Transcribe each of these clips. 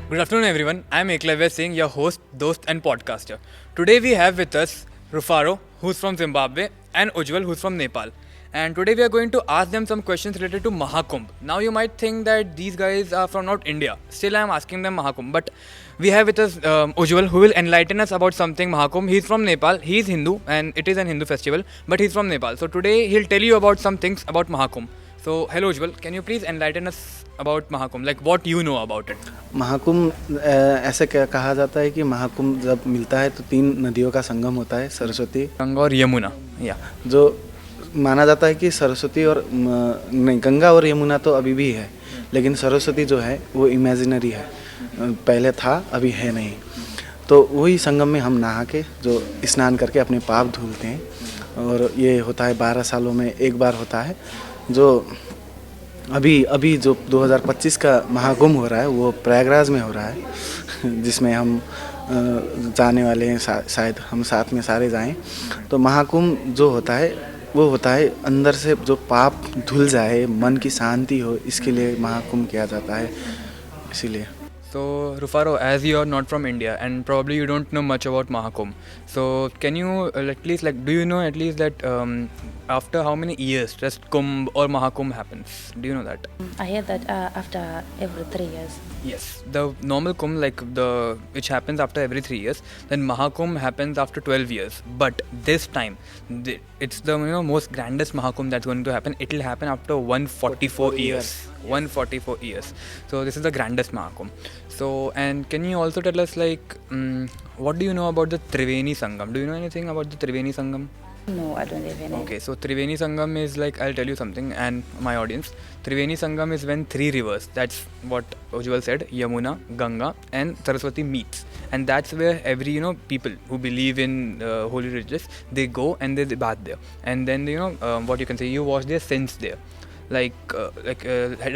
Good afternoon, everyone. I'm Eklavya Singh, your host, dost, and podcaster. Today we have with us Rufaro, who's from Zimbabwe, and Ujjwal, who's from Nepal. And today we are going to ask them some questions related to Mahakumbh. Now you might think that these guys are from not India. Still, I'm asking them Mahakumbh. But we have with us Ujjwal, who will enlighten us about something Mahakumbh. He's from Nepal. He's Hindu, and it is an Hindu festival. But he's from Nepal. So today he'll tell you about some things about Mahakumbh. So hello Ujjwal, can you please enlighten us about Mahakumbh? Like what you know about it? Mahakumbh ऐसे कहा जाता है कि महाकुंभ जब मिलता है तो तीन नदियों का संगम होता है, सरस्वती, गंगा और यमुना. Yeah. जो माना जाता है कि सरस्वती और नहीं, गंगा और यमुना तो अभी भी है, लेकिन सरस्वती जो है वो इमेजिनरी है, पहले था अभी है नहीं. तो वही संगम में हम नहा के जो स्नान करके अपने पाप धुलते हैं, और ये होता है 12 सालों में एक बार होता है. जो अभी जो 2025 का महाकुंभ हो रहा है वो प्रयागराज में हो रहा है, जिसमें हम जाने वाले हैं, शायद हम साथ में सारे जाएं. तो महाकुंभ जो होता है वो होता है अंदर से जो पाप धुल जाए, मन की शांति हो, इसके लिए महाकुंभ किया जाता है, इसीलिए. So Rufaro, as you are not from India and probably you don't know much about Mahakumbh, so can you at least do you know at least that after how many years does Kumbh or Mahakumbh happens? Do you know that? I heard that after every 3 years. Yes, the normal Kumbh which happens after every 3 years, then Mahakumbh happens after 12 years. But this time, it's the most grandest Mahakumbh that's going to happen. It will happen after 144 years. 144 years. So this is the grandest Mahakumbh. So, and can you also tell us what do you know about the Triveni Sangam? Do you know anything about the Triveni Sangam? No, I don't have any. Okay, so Triveni Sangam is I'll tell you something, and my audience. Triveni Sangam is when 3 rivers, that's what Ujjwal said, Yamuna, Ganga and Saraswati meets. And that's where every, people who believe in holy religions, they go and they bath there. And then, what you can say, you wash their sins there. It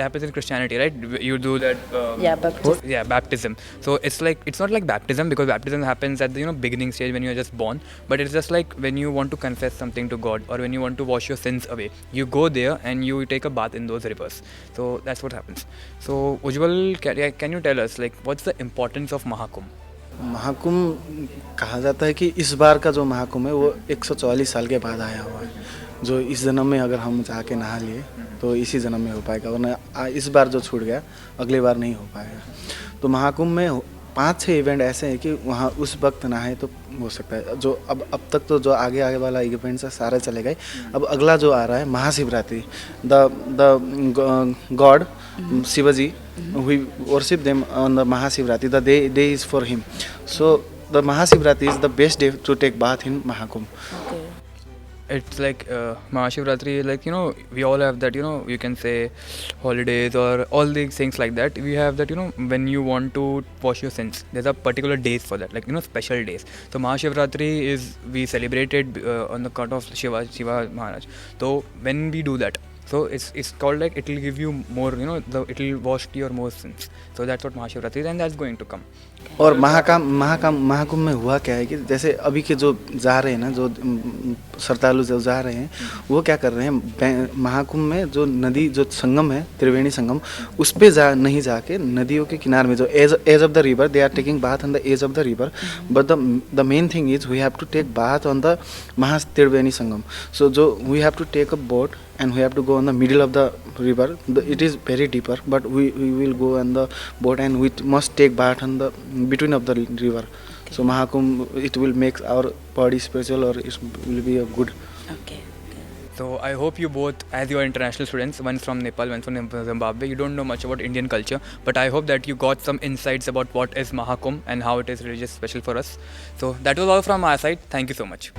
happens in Christianity, right? You do that. Baptism. Yeah, baptism. So it's not like baptism, because baptism happens at the beginning stage when you are just born. But it's just like when you want to confess something to God, or when you want to wash your sins away, you go there and you take a bath in those rivers. So that's what happens. So Ujjwal, can you tell us what's the importance of Mahakumbh? Mahakumbh कहा जाता है कि इस बार का जो महाकुंभ है वो 144 साल के बाद आया हुआ है. जो इस जन्म में अगर हम जाके नहा लिए तो इसी जन्म में हो पाएगा, वरना इस बार जो छूट गया अगले बार नहीं हो पाएगा. तो महाकुंभ में 5-6 इवेंट ऐसे हैं कि वहाँ उस वक्त नहाए तो हो सकता है. जो अब तक तो जो आगे वाला इवेंट्स है सारे चले गए. अब अगला जो आ रहा है Mahashivratri. The God Shivaji, we worship them on the Mahashivratri. The day is for him. So the Mahashivratri is the best day to take bath in Mahakumbh. Okay. It's Mahashivratri, we all have that, you can say holidays or all these things like that. We have that, when you want to wash your sins, there's a particular days for that, special days. So Mahashivratri is, we celebrated on the account of Shiva Maharaj. So when we do that, so it's called it will give you more, it will wash your more sins. So that's what Mahashivratri is, and that's going to come. और महाकुंभ में हुआ क्या है कि जैसे अभी के जो जा रहे हैं ना, जो श्रद्धालु जो जा रहे हैं, वो क्या कर रहे हैं, महाकुंभ में जो नदी जो संगम है, त्रिवेणी संगम, उस पे नहीं जाके नदियों के किनारे में जो edge of the river, they are taking bath on the edge of the river. But the main thing is we have to take bath on the Triveni Sangam. So जो we have to take a boat and we have to go on the middle of the river. It is very deeper, but we will go on the boat and we must take bath on the between of the river. Okay. So Mahakumbh, it will make our body spiritual, or it will be a good. Okay. So I hope you both, as you are international students, one from Nepal, one from Zimbabwe, you don't know much about Indian culture, but I hope that you got some insights about what is Mahakumbh and how it is really just special for us. So that was all from our side. Thank you so much.